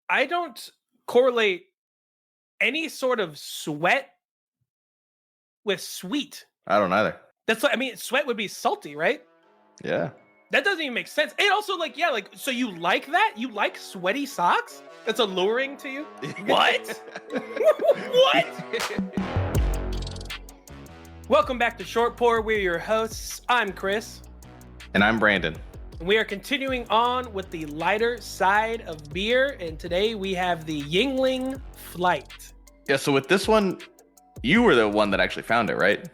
I don't correlate any sort of sweat with sweet. I don't either. That's what I mean. Sweat would be salty, right? Yeah. That doesn't even make sense. And also, like, yeah, like, so you like that? You like sweaty socks? That's alluring to you? What? What? Welcome back to Short Pour. We're your hosts. I'm Chris. And I'm Brandon. And we are continuing on with the lighter side of beer. And today we have the Yuengling Flight. Yeah, so with this one, you were the one that actually found it, right?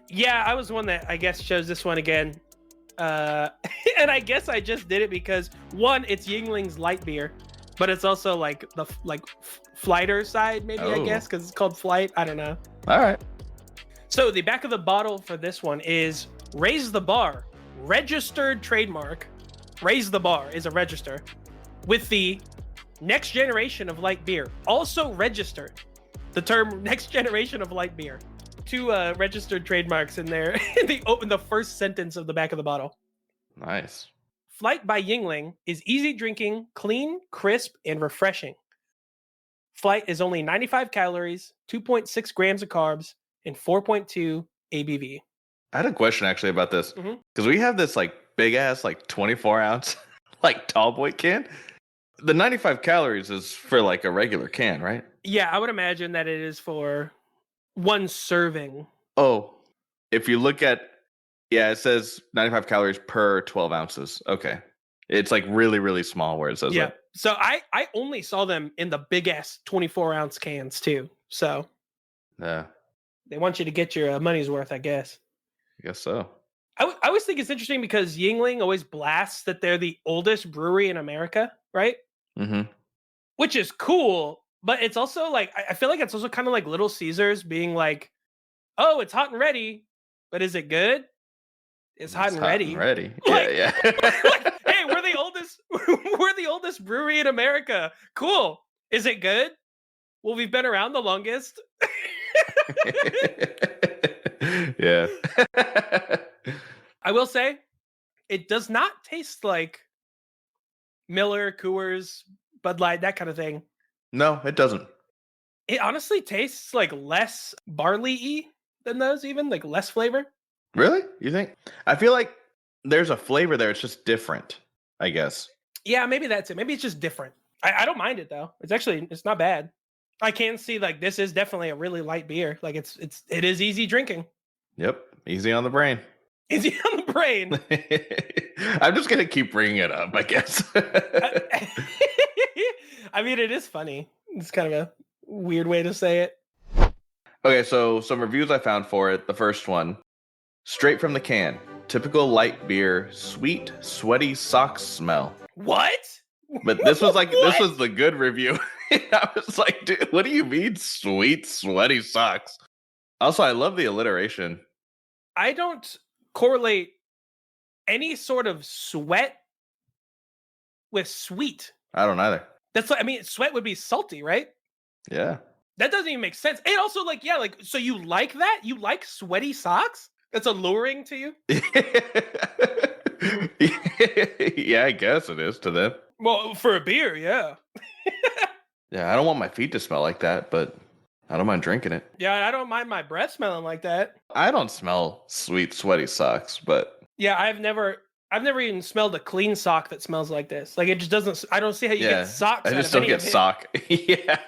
Yeah, I was the one that I guess chose this one again. And I guess I just did it because one, it's Yuengling's light beer, but it's also like the flighter side, maybe I guess, because it's called Flight. I don't know. All right. So the back of the bottle for this one is Raise the Bar, registered trademark. Raise the Bar is a register with the next generation of light beer, also registered. The term next generation of light beer. Two registered trademarks in there in the first sentence of the back of the bottle. Nice. Flight by Yuengling is easy drinking, clean, crisp, and refreshing. Flight is only 95 calories, 2.6 grams of carbs, and 4.2 ABV. I had a question actually about this because we have this like big ass like 24 ounce like tall boy can. The 95 calories is for like a regular can, right? Yeah, I would imagine that it is for one serving. Oh, if you look at, yeah, it says 95 calories per 12 ounces. Okay. It's like really, really small where it says yeah. that. So I only saw them in the big ass 24 ounce cans too. So Yeah, they want you to get your money's worth, I guess. I guess so. I always think it's interesting because Yuengling always blasts that they're the oldest brewery in America, right? Mm-hmm. Which is cool, but it's also like, I feel like it's also kind of like Little Caesars being like, oh, it's hot and ready, but is it good? It's hot and ready. Yeah, yeah. Like, hey, we're the oldest brewery in America. Cool. Is it good? Well, we've been around the longest. Yeah. I will say, it does not taste like Miller, Coors, Bud Light, that kind of thing. No, it doesn't. It honestly tastes like less barley-y than those, even like less flavor. Really? You think? I feel like there's a flavor there. It's just different, I guess. Yeah, maybe that's it. Maybe it's just different. I don't mind it though. It's not bad. I can see like this is definitely a really light beer. Like it is easy drinking. Yep. Easy on the brain. Easy on the brain. I'm just going to keep bringing it up, I guess. I mean, it is funny. It's kind of a weird way to say it. Okay, so some reviews I found for it. The first one, straight from the can. Typical light beer, sweet, sweaty socks smell. What? But this was like, this was the good review. I was like, dude, what do you mean sweet, sweaty socks? Also, I love the alliteration. I don't correlate any sort of sweat with sweet. I don't either. That's what I mean. Sweat would be salty, right? Yeah. That doesn't even make sense. And also, like, yeah, like, so you like that? You like sweaty socks? That's alluring to you? Yeah, I guess it is to them. Well, for a beer, yeah. Yeah, I don't want my feet to smell like that, but I don't mind drinking it. Yeah, I don't mind my breath smelling like that. I don't smell sweet, sweaty socks, but Yeah, I've never even smelled a clean sock that smells like this. Like it just doesn't. I don't see how you get socks. I just don't get sock. Yeah,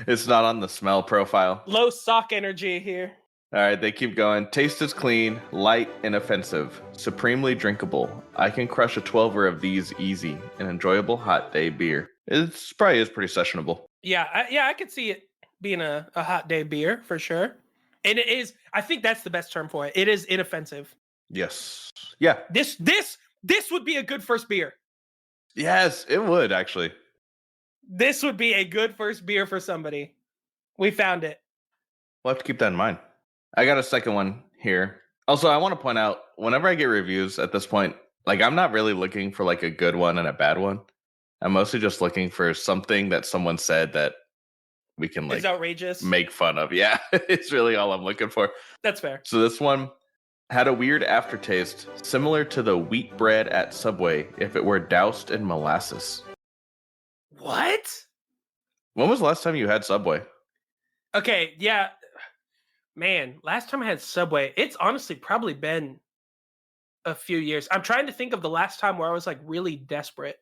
it's not on the smell profile. Low sock energy here. All right, they keep going. Taste is clean, light, inoffensive, supremely drinkable. I can crush a 12er of these easy. An enjoyable hot day beer. It's probably is pretty sessionable. Yeah, I could see it being a hot day beer for sure. And it is. I think that's the best term for it. It is inoffensive. Yes. Yeah. This would be a good first beer. Yes, it would actually. This would be a good first beer for somebody. We found it. We'll have to keep that in mind. I got a second one here. Also, I want to point out, whenever I get reviews at this point, like I'm not really looking for like a good one and a bad one. I'm mostly just looking for something that someone said that we can like it's outrageous. Make fun of. Yeah, it's really all I'm looking for. That's fair. So this one had a weird aftertaste, similar to the wheat bread at Subway if it were doused in molasses. What? When was the last time you had Subway? Okay, yeah. Man, last time I had Subway, it's honestly probably been a few years. I'm trying to think of the last time where I was like really desperate.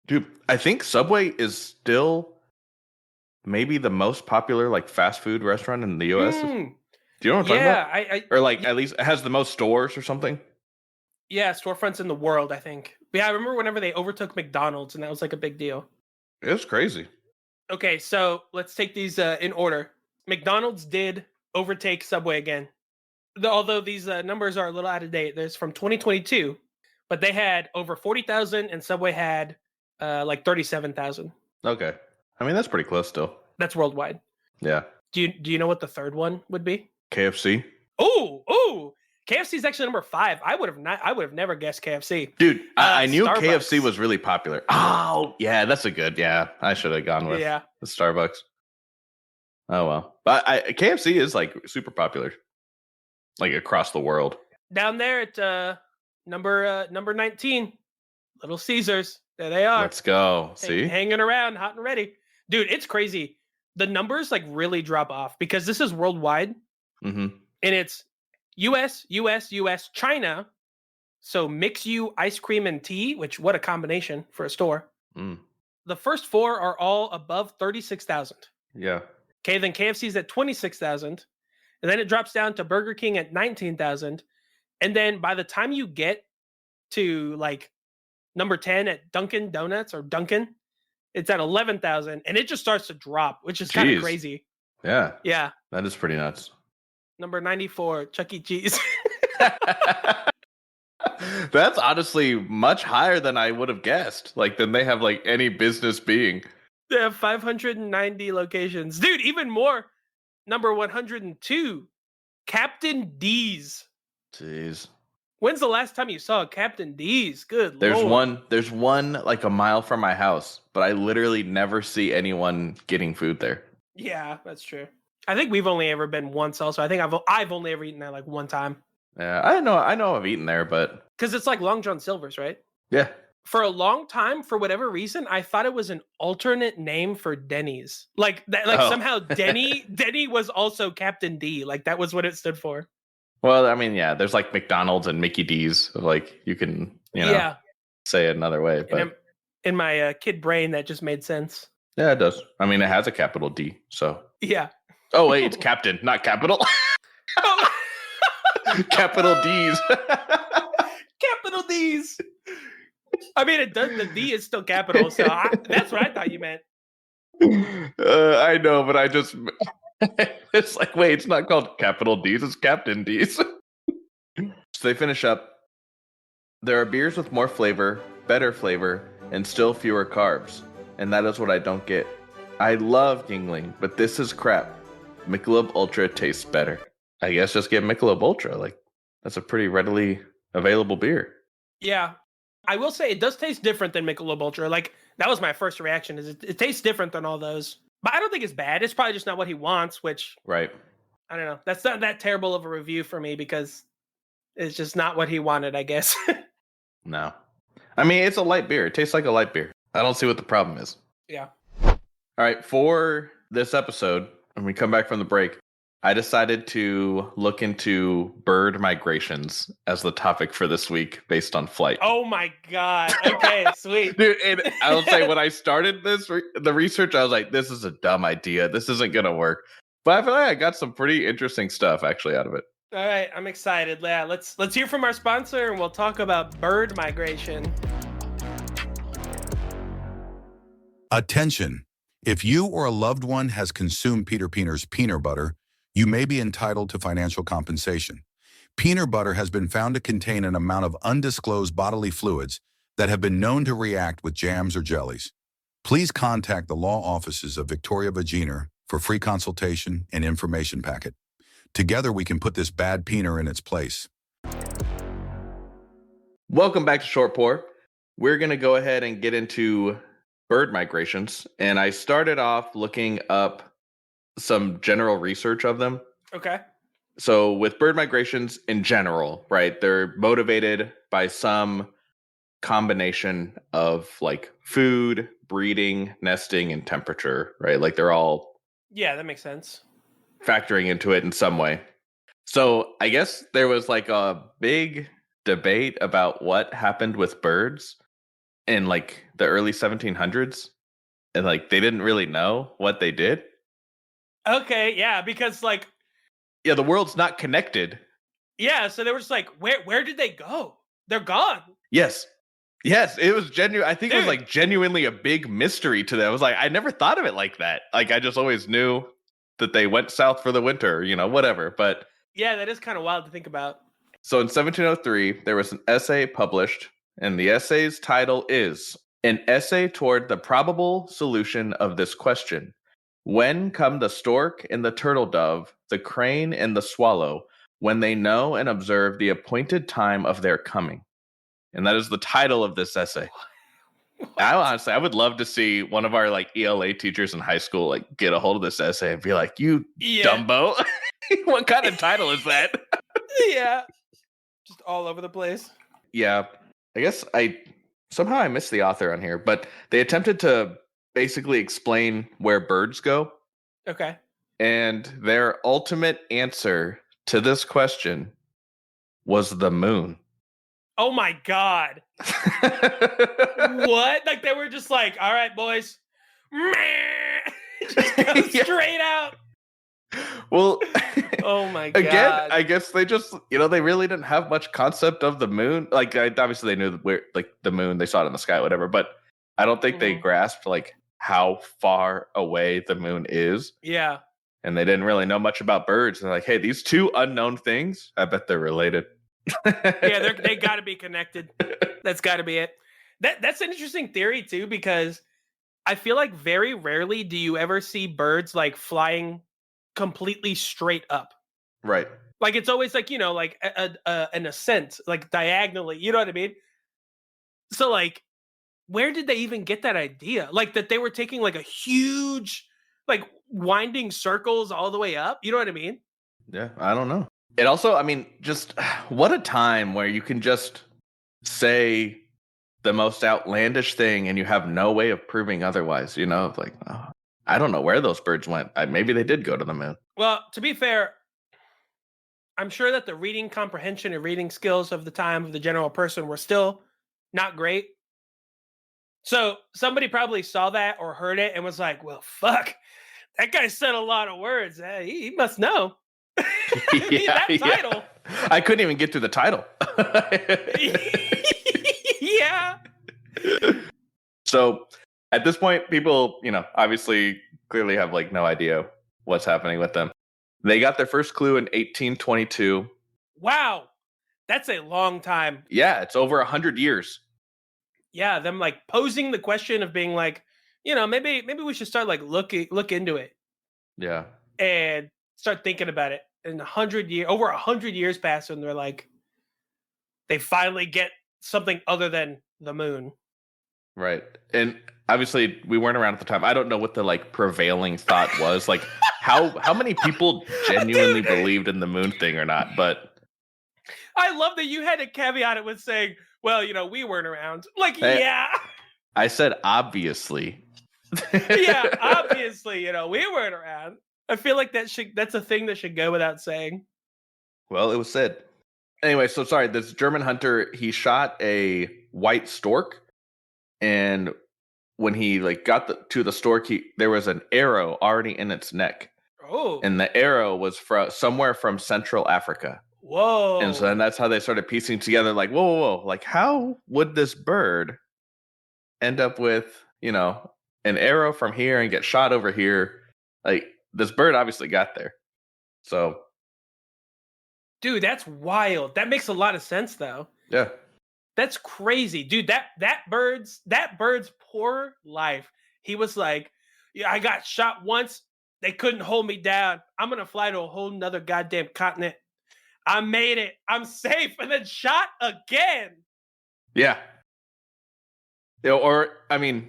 Dude, I think Subway is still maybe the most popular like fast food restaurant in the US. Do Mm, you know what I'm talking yeah, about? I Or like at least it has the most stores or something? yeah, storefronts in the world, I think. But yeah, I remember whenever they overtook McDonald's, and that was like a big deal. It's crazy. Okay, so let's take these in order. McDonald's did overtake Subway again. Although these numbers are a little out of date. There's from 2022, but they had over 40,000 and Subway had like 37,000. Okay. I mean, that's pretty close still. That's worldwide. Yeah. Do you know what the third one would be? KFC. Oh, KFC is actually number 5. I would have never guessed KFC. Dude, I knew Starbucks. KFC was really popular. Oh, yeah, that's a good. Yeah, I should have gone with Yeah. the Starbucks. Oh well, but KFC is like super popular, like across the world. Down there at number 19, Little Caesars. There they are. Let's go. See, hanging around, hot and ready, dude. It's crazy. The numbers like really drop off because this is worldwide, mm-hmm. and it's U.S., China. So mix you ice cream and tea, which what a combination for a store. Mm. The first 4 are all above 36,000. Yeah. Okay, then KFC's at 26,000, and then it drops down to Burger King at 19,000, and then by the time you get to like number 10 at Dunkin' Donuts or Dunkin', it's at 11,000, and it just starts to drop, which is kind of crazy. Yeah. Yeah. That is pretty nuts. Number 94, Chuck E. Cheese. That's honestly much higher than I would have guessed. Like, than they have like any business being. They have 590 locations. Dude, even more. Number 102, Captain D's. Jeez. When's the last time you saw a Captain D's? Good There's Lord. There's one like a mile from my house, but I literally never see anyone getting food there. Yeah, that's true. I think we've only ever been once also. I think I've only ever eaten there like one time. Yeah, I know I've eaten there, but because it's like Long John Silver's, right? Yeah. For a long time, for whatever reason, I thought it was an alternate name for Denny's. Like that, somehow Denny was also Captain D. Like that was what it stood for. Well, I mean, yeah, there's like McDonald's and Mickey D's. Like you can, say it another way. But in my kid brain, that just made sense. Yeah, it does. I mean, it has a capital D, so. Yeah. Oh wait, it's Captain, not capital. Capital D's. Capital D's. I mean, it does. The D is still capital, so that's what I thought you meant. I know, but I just. It's like, wait, it's not called Capital D's, it's Captain D's. So they finish up. There are beers with more flavor, better flavor, and still fewer carbs. And that is what I don't get. I love Yingling, but this is crap. Michelob Ultra tastes better. I guess just get Michelob Ultra. Like, that's a pretty readily available beer. Yeah. I will say it does taste different than Michelob Ultra. Like, that was my first reaction, is it tastes different than all those. But I don't think it's bad. It's probably just not what he wants, which... Right. I don't know. That's not that terrible of a review for me because it's just not what he wanted, I guess. No. I mean, it's a light beer. It tastes like a light beer. I don't see what the problem is. Yeah. All right. For this episode, when we come back from the break, I decided to look into bird migrations as the topic for this week based on flight. Oh my God. Okay, sweet. Dude, and I'll say when I started the research, I was like, this is a dumb idea. This isn't going to work. But I feel like I got some pretty interesting stuff actually out of it. All right, I'm excited. Yeah, let's hear from our sponsor and we'll talk about bird migration. Attention. If you or a loved one has consumed Peter Peener's peanut butter, you may be entitled to financial compensation. Peanut butter has been found to contain an amount of undisclosed bodily fluids that have been known to react with jams or jellies. Please contact the law offices of Victoria Vaginer for free consultation and information packet. Together we can put this bad peener in its place. Welcome back to Short Pour. We're going to go ahead and get into bird migrations. And I started off looking up some general research of them. Okay. So with bird migrations in general, right, they're motivated by some combination of like food, breeding, nesting, and temperature, right? Like they're all Yeah, that makes sense. factoring into it in some way. So I guess there was like a big debate about what happened with birds in like the early 1700s. And like they didn't really know what they did. Okay, yeah, because like, Yeah, the world's not connected. yeah, so they were just like, where did they go? They're gone. Yes. Yes, it was genuine. I think it was Dude. like genuinely a big mystery to them. I was like, I never thought of it like that. Like I just always knew that they went south for the winter, whatever. But Yeah, that is kind of wild to think about. so in 1703, there was an essay published, and the essay's title is An Essay Toward the Probable Solution of This Question. When come the stork and the turtle dove, the crane and the swallow, when they know and observe the appointed time of their coming? And that is the title of this essay. I would love to see one of our like ELA teachers in high school like get a hold of this essay and be like, "You Dumbo, what kind of title is that?" Yeah, just all over the place. Yeah, I guess I missed the author on here, but they attempted to basically explain where birds go, Okay. and their ultimate answer to this question was the moon. Oh my god. What? Like they were just like, all right, boys. Just go Yeah. straight out. Well, Oh my god. again, I guess they just, they really didn't have much concept of the moon. Like, obviously they knew where, like, the moon, they saw it in the sky, whatever, but I don't think they grasped, like, how far away the moon is. Yeah. And they didn't really know much about birds. They're like, hey, these two unknown things, I bet they're related. Yeah, they got to be connected. That's got to be it. That's an interesting theory too, because I feel like very rarely do you ever see birds like flying completely straight up. Right. Like it's always like like an ascent, like diagonally. You know what I mean? So like, where did they even get that idea? Like that they were taking like a huge, like winding circles all the way up. You know what I mean? Yeah, I don't know. It also, I mean, just what a time where you can just say the most outlandish thing and you have no way of proving otherwise, like, oh, I don't know where those birds went. Maybe they did go to the moon. Well, to be fair, I'm sure that the reading comprehension and reading skills of the time of the general person were still not great. So somebody probably saw that or heard it and was like, well, fuck, that guy said a lot of words. He must know. That title. I couldn't even get through the title. Yeah. So at this point, people, obviously clearly have like no idea what's happening with them. They got their first clue in 1822. Wow. That's a long time. Yeah, it's over 100 years. Yeah, them like posing the question of being like, maybe we should start like look into it. Yeah. And start thinking about it. And over 100 years pass, and they're like, they finally get something other than the moon. Right. And obviously we weren't around at the time. I don't know what the like prevailing thought was. Like how many people genuinely believed in the moon thing or not, but I love that you had to caveat it with saying, well, we weren't around. Like, Hey. yeah. I said obviously. Yeah, obviously, we weren't around. I feel like that's a thing that should go without saying. Well, it was said. Anyway, so sorry, this German hunter, he shot a white stork, and when he like got to the stork, there was an arrow already in its neck. Oh. And the arrow was somewhere from Central Africa. Whoa. And so then that's how they started piecing together, like, whoa. Like, how would this bird end up with, an arrow from here and get shot over here? Like, this bird obviously got there. So. Dude, that's wild. That makes a lot of sense, though. Yeah. That's crazy. Dude, that bird's poor life. He was like, yeah, I got shot once. They couldn't hold me down. I'm going to fly to a whole nother goddamn continent. I made it. I'm safe. And then shot again. Yeah. Or, I mean,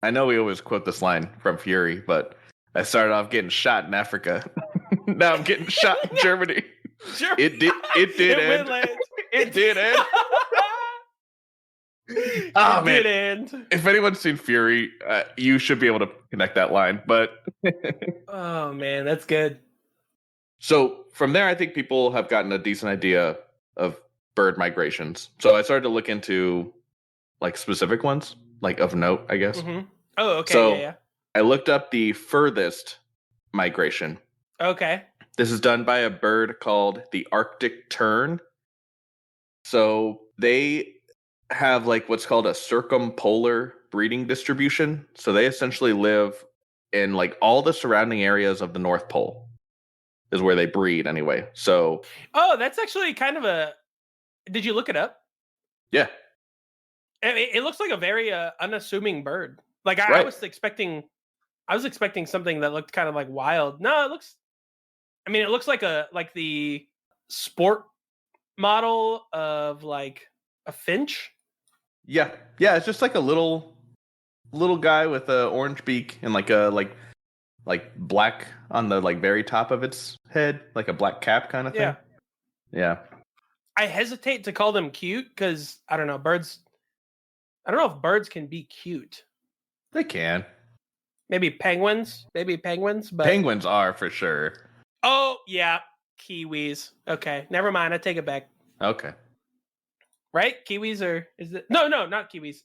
I know we always quote this line from Fury, but I started off getting shot in Africa. Now I'm getting shot in Germany. It did end. It did end. Oh, It man. didn't. If anyone's seen Fury, you should be able to connect that line. But Oh man, that's good. so from there, I think people have gotten a decent idea of bird migrations. So I started to look into like specific ones, like of note, I guess. Hmm. Oh, okay, So yeah, I looked up the furthest migration. yeah. Okay. This is done by a bird called the Arctic tern. So they have like what's called a circumpolar breeding distribution. So they essentially live in like all the surrounding areas of the North Pole is where they breed anyway. So Oh, that's actually kind of a. Did you look it up? yeah, It looks like a very unassuming bird. Like I right. was expecting, something that looked kind of like wild. No, it looks. I mean, it looks like the sport model of like a finch. Yeah. Yeah, it's just like a little guy with a orange beak and like a like black on the like very top of its head, like a black cap kind of thing. Yeah. Yeah. I hesitate to call them cute because I don't know birds. I don't know if birds can be cute. They can. Maybe penguins. But Penguins are for sure. oh yeah, kiwis. Okay, never mind. I take it back. Okay. Right? Kiwis are is it? No, not kiwis.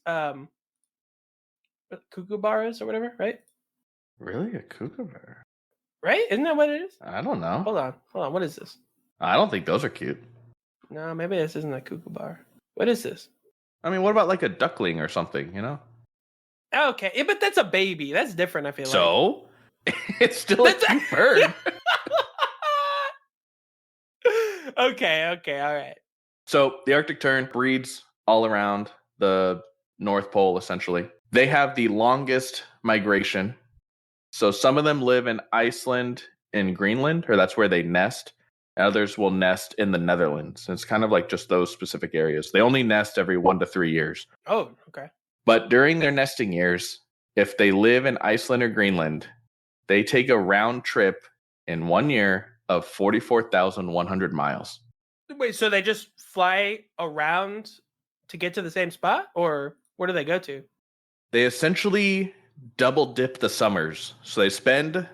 Kookaburras or whatever. Right? Really? A kookaburra? Right? Isn't that what it is? I don't know. Hold on. What is this? I don't think those are cute. No, maybe this isn't a kookaburra. What is this? I mean, what about like a duckling or something, you know? Okay, yeah, but that's a baby. That's different. I feel like. So it's still a That's cute bird. okay, all right. So the Arctic tern breeds all around the North Pole, essentially. They have the longest migration. So some of them live in Iceland and Greenland, or that's where they nest. Others will nest in the Netherlands. It's kind of like just those specific areas. They only nest every 1 to 3 years. Oh, okay. But during their nesting years, if they live in Iceland or Greenland, they take a round trip in 1 year of 44,100 miles. Wait, so they just fly around to get to the same spot, or where do they go to? They essentially double dip the summers. So they spend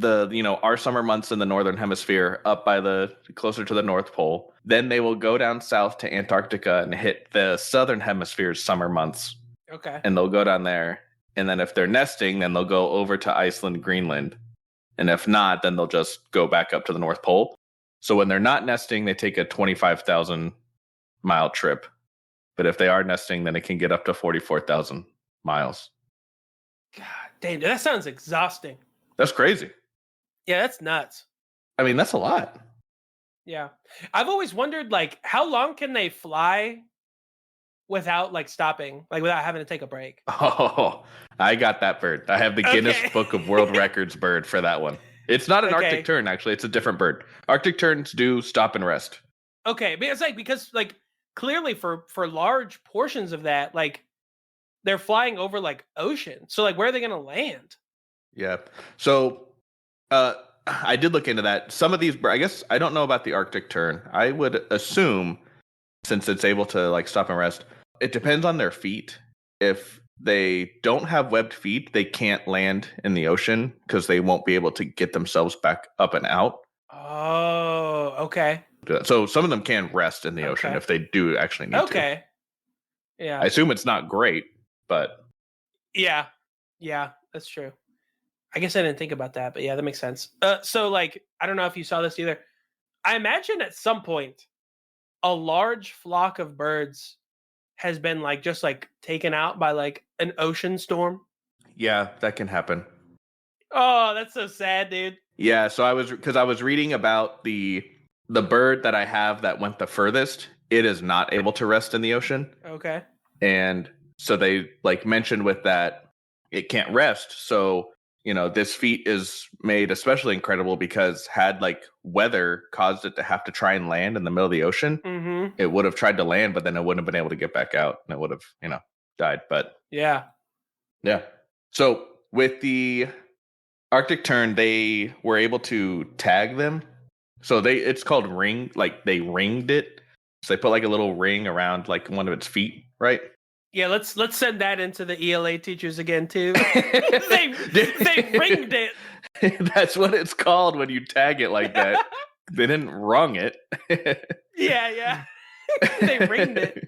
our summer months in the northern hemisphere up by the closer to the North Pole. Then they will go down south to Antarctica and hit the southern hemisphere's summer months. Okay. And they'll go down there. And then if they're nesting, then they'll go over to Iceland, Greenland. And if not, then they'll just go back up to the North Pole. So when they're not nesting, they take a 25,000 mile trip. But if they are nesting, then it can get up to 44,000 miles. God damn, that sounds exhausting. That's crazy. Yeah, that's nuts. I mean, that's a lot. Yeah. I've always wondered, like, how long can they fly without, like, stopping? Like, without having to take a break? Oh, I got that bird. I have the Guinness Okay. Book of World Records bird for that one. It's not an Okay. Arctic tern, actually. It's a different bird. Arctic terns do stop and rest. Okay, but it's because clearly for large portions of that, like, they're flying over, like, ocean. So, like, where are they going to land? Yeah. So I did look into that. Some of these, I guess, I don't know about the Arctic tern. I would assume, since it's able to like stop and rest, it depends on their feet. If they don't have webbed feet, they can't land in the ocean because they won't be able to get themselves back up and out. Oh, okay. So some of them can rest in the ocean Okay. if they do actually need to. Okay. Yeah. I assume it's not great, but Yeah, that's true. I guess I didn't think about that, but yeah, that makes sense. So like, I don't know if you saw this either. I imagine at some point, a large flock of birds has been like just like taken out by like an ocean storm. yeah, that can happen. Oh, that's so sad, dude. Yeah, so I was reading about the bird that I have that went the furthest. It is not able to rest in the ocean. Okay. And so they like mentioned with that it can't rest. So, this feat is made especially incredible because had like weather caused it to have to try and land in the middle of the ocean, Mm-hmm. it would have tried to land, but then it wouldn't have been able to get back out and it would have, died. But Yeah. yeah. So with the Arctic tern, they were able to tag them. So it's called ring, like they ringed it. So they put like a little ring around like one of its feet, right? Yeah, let's send that into the ELA teachers again too. they ringed it. That's what it's called when you tag it like that. They didn't wrong it. Yeah. They ringed it.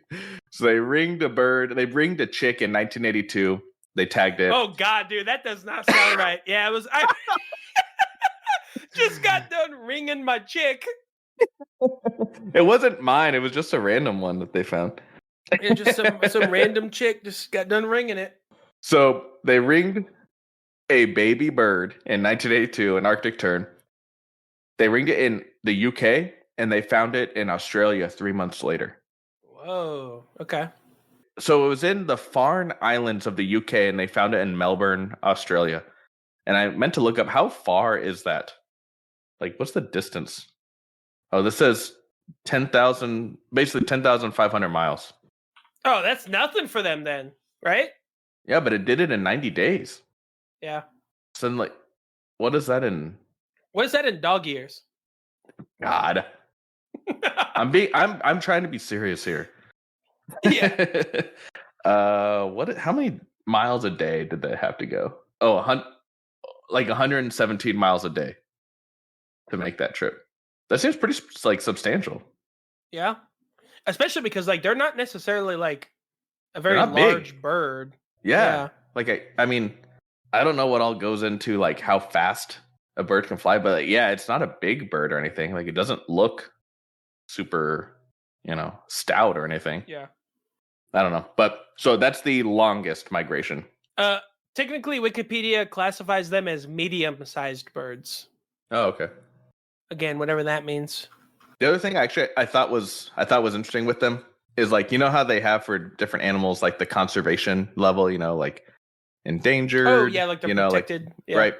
So they ringed a bird. They ringed a chick in 1982. They tagged it. Oh God, dude, that does not sound right. Yeah, it was. I just got done ringing my chick. It wasn't mine. It was just a random one that they found. Yeah, just some random chick just got done ringing it. So they ringed a baby bird in 1982, an Arctic tern. They ringed it in the UK, and they found it in Australia 3 months later. Whoa. Okay. So it was in the Farne Islands of the UK, and they found it in Melbourne, Australia. And I meant to look up, how far is that? Like, what's the distance? Oh, this says 10,000, basically 10,500 miles. Oh, that's nothing for them then, right? Yeah, but it did it in 90 days. Yeah. So then, like, what is that in? What is that in dog years? God, I'm trying to be serious here. Yeah. How many miles a day did they have to go? Oh, like 117 miles a day to make that trip. That seems pretty like substantial. Yeah. Especially because like they're not necessarily like a very They're not big. large bird. Yeah. Like I mean, I don't know what all goes into like how fast a bird can fly, but like, yeah, it's not a big bird or anything. Like it doesn't look super, stout or anything. Yeah. I don't know. But so that's the longest migration. Technically Wikipedia classifies them as medium-sized birds. Oh, okay. Again, whatever that means. The other thing actually I thought was interesting with them is like, how they have for different animals like the conservation level, like endangered. Oh yeah, like they're protected. Yeah. Right.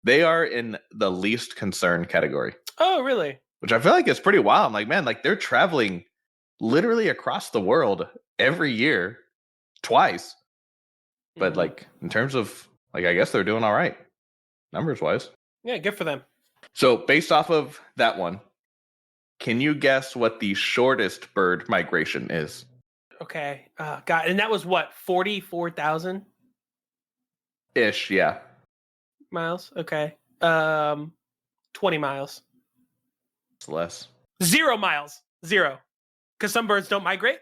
They are in the least concern category. Oh, really? Which I feel like is pretty wild. I'm like, man, like they're traveling literally across the world every year twice. But like in terms of like, I guess they're doing all right numbers wise. Yeah, good for them. So based off of that one, can you guess what the shortest bird migration is? Okay. God, and that was what, 44,000 ish? Yeah. Miles. Okay. 20 miles. It's less. 0 miles. 0. Because some birds don't migrate.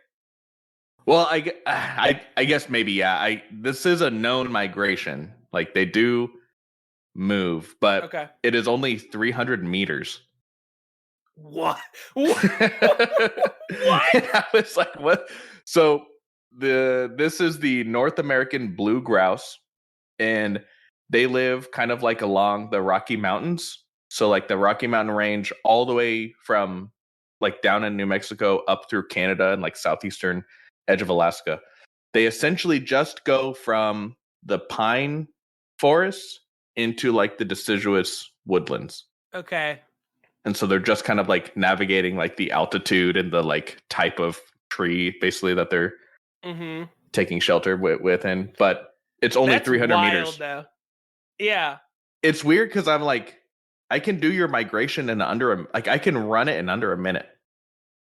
Well, I guess maybe, yeah. This is a known migration. Like they do move, but okay. It is only 300 meters. What? What? I was like, what? So this is the North American blue grouse, and they live kind of like along the Rocky Mountains. So like the Rocky Mountain range all the way from like down in New Mexico up through Canada and like southeastern edge of Alaska. They essentially just go from the pine forests into like the deciduous woodlands. Okay. And so they're just kind of like navigating like the altitude and the like type of tree basically that they're taking shelter within. But it's only That's 300 wild, meters. Though. Yeah. It's weird because I'm like, I can do your migration in I can run it in under a minute.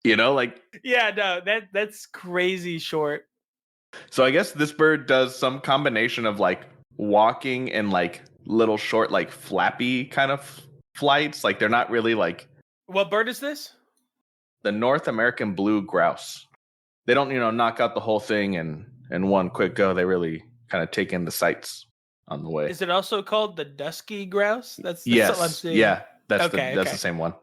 Like. Yeah, no, that's crazy short. So I guess this bird does some combination of like walking and like little short, like flappy kind of flights. Like they're not really like. What bird is this? The North American blue grouse. They don't, knock out the whole thing in one quick go. They really kind of take in the sights on the way. Is it also called the dusky grouse? That's yes. What I'm seeing. Yeah, that's the same one.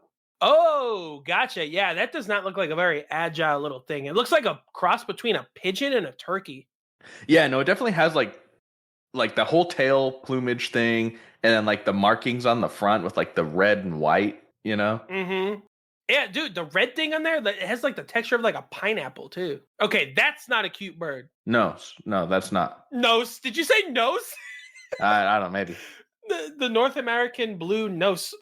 Oh, gotcha. Yeah, that does not look like a very agile little thing. It looks like a cross between a pigeon and a turkey. Yeah, no, it definitely has like the whole tail plumage thing, and then like the markings on the front with like the red and white, Mm-hmm. Yeah, dude, the red thing on there, it has like the texture of like a pineapple too. Okay, that's not a cute bird. No, that's not. Nose. Did you say nose? I don't know, maybe. The North American blue nose.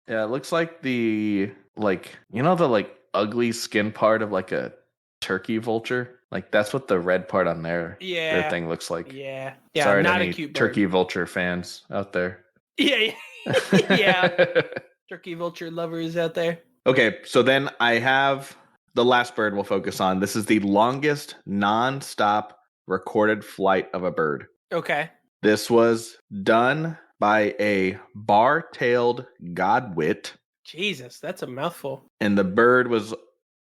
Yeah, it looks like the the like ugly skin part of like a turkey vulture. Like that's what the red part on their thing looks like. Yeah. Sorry not to any a cute bird. turkey vulture fans out there. Yeah. Yeah. Turkey vulture lovers out there. Okay, so then I have the last bird we'll focus on. This is the longest non-stop recorded flight of a bird. Okay. This was done by a bar-tailed godwit, Jesus, that's a mouthful. and the bird was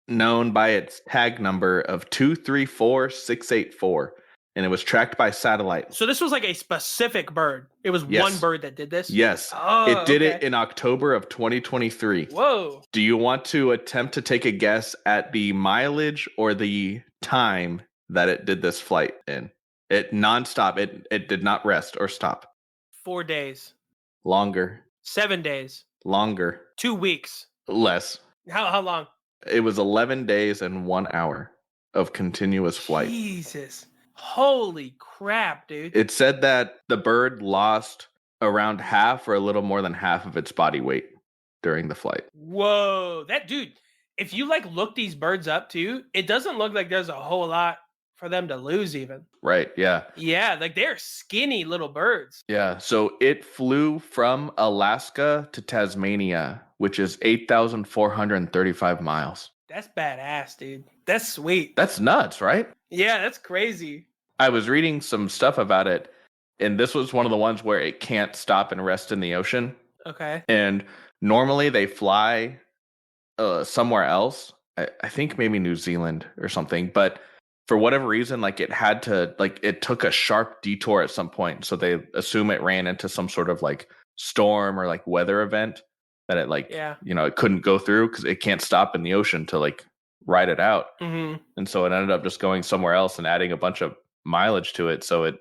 known by its tag number of 234684, and it was tracked by satellite. So this was like a specific bird. It was Yes. one bird that did this? Yes. Oh, It did it okay. in October of 2023. Whoa. Do you want to attempt to take a guess at the mileage or the time that it did this flight in? It nonstop. It did not rest or stop. 4 days. Longer. 7 days. Longer. 2 weeks. Less. How long? It was 11 days and 1 hour of continuous flight. Jesus. Holy crap, dude. It said that the bird lost around half or a little more than half of its body weight during the flight. Whoa. That dude, if you like look these birds up too, it doesn't look like there's a whole lot for them to lose even. Right. Yeah. Yeah, like they're skinny little birds. Yeah. So it flew from Alaska to Tasmania, which is 8,435 miles. That's badass, dude. That's sweet. That's nuts, right? Yeah, that's crazy. I was reading some stuff about it, and this was one of the ones where it can't stop and rest in the ocean. Okay. And normally they fly somewhere else. I think maybe New Zealand or something, but for whatever reason, like it took a sharp detour at some point. So they assume it ran into some sort of like storm or like weather event that it Yeah. it couldn't go through because it can't stop in the ocean to like ride it out. Mm-hmm. And so it ended up just going somewhere else and adding a bunch of mileage to it. So it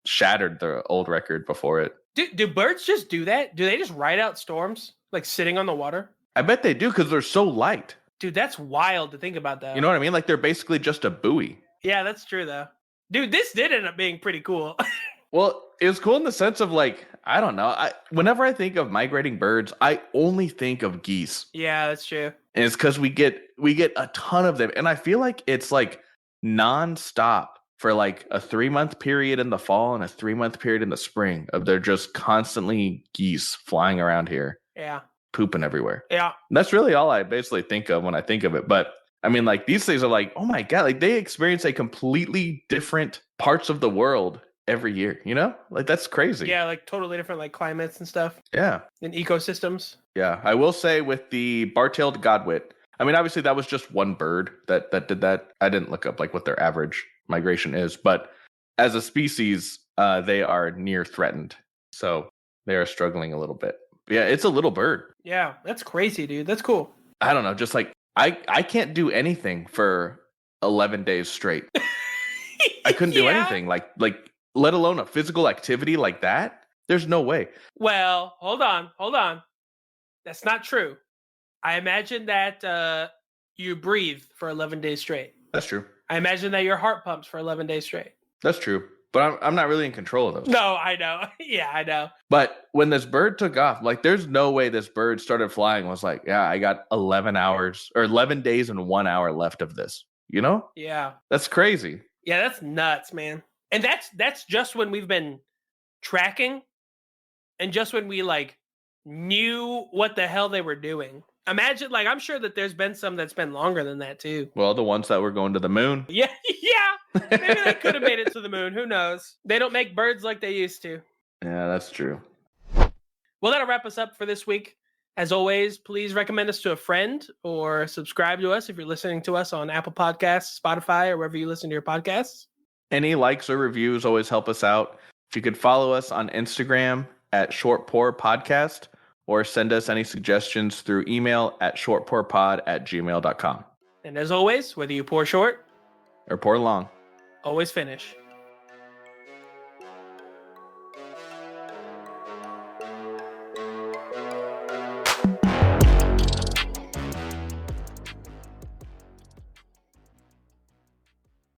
shattered the old record before it. Do birds just do that? Do they just ride out storms like sitting on the water? I bet they do because they're so light. Dude, that's wild to think about that. You know what I mean? Like they're basically just a buoy. Yeah, that's true though. Dude, this did end up being pretty cool. Well, it was cool in the sense of like, I don't know. Whenever I think of migrating birds, I only think of geese. Yeah, that's true. And it's because we get a ton of them. And I feel like it's like nonstop for like a 3-month period in the fall and a 3-month period in the spring of they're just constantly geese flying around here, Yeah. pooping everywhere. Yeah. And that's really all I basically think of when I think of it. But I mean, like these things are like, oh my God, like they experience a completely different parts of the world every year, you know? Like that's crazy. Yeah, like totally different like climates and stuff Yeah. and ecosystems. Yeah. I will say with the bar-tailed godwit, I mean, obviously that was just one bird that did that. I didn't look up like what their average migration is, but as a species, they are near threatened. So they are struggling a little bit. But yeah, it's a little bird. Yeah, that's crazy, dude. That's cool. I don't know, just like I can't do anything for 11 days straight. I couldn't do Yeah. anything like let alone a physical activity like that. There's no way. Well, hold on. That's not true. I imagine that you breathe for 11 days straight. That's true. I imagine that your heart pumps for 11 days straight. That's true. But I'm not really in control of those. No, I know. Yeah, I know. But when this bird took off, like there's no way this bird started flying and was like, yeah, I got 11 hours or 11 days and 1 hour left of this. You know? Yeah. That's crazy. Yeah, that's nuts, man. And that's just when we've been tracking and just when we like knew what the hell they were doing. Imagine, like, I'm sure that there's been some that's been longer than that too. Well, the ones that were going to the moon. Yeah, yeah. Maybe they could have made it to the moon. Who knows? They don't make birds like they used to. Yeah, that's true. Well, that'll wrap us up for this week. As always, please recommend us to a friend or subscribe to us if you're listening to us on Apple Podcasts, Spotify, or wherever you listen to your podcasts. Any likes or reviews always help us out. If you could follow us on Instagram at Short Pour Podcast or send us any suggestions through email at shortpourpod@gmail.com. And as always, whether you pour short Or pour long. always finish.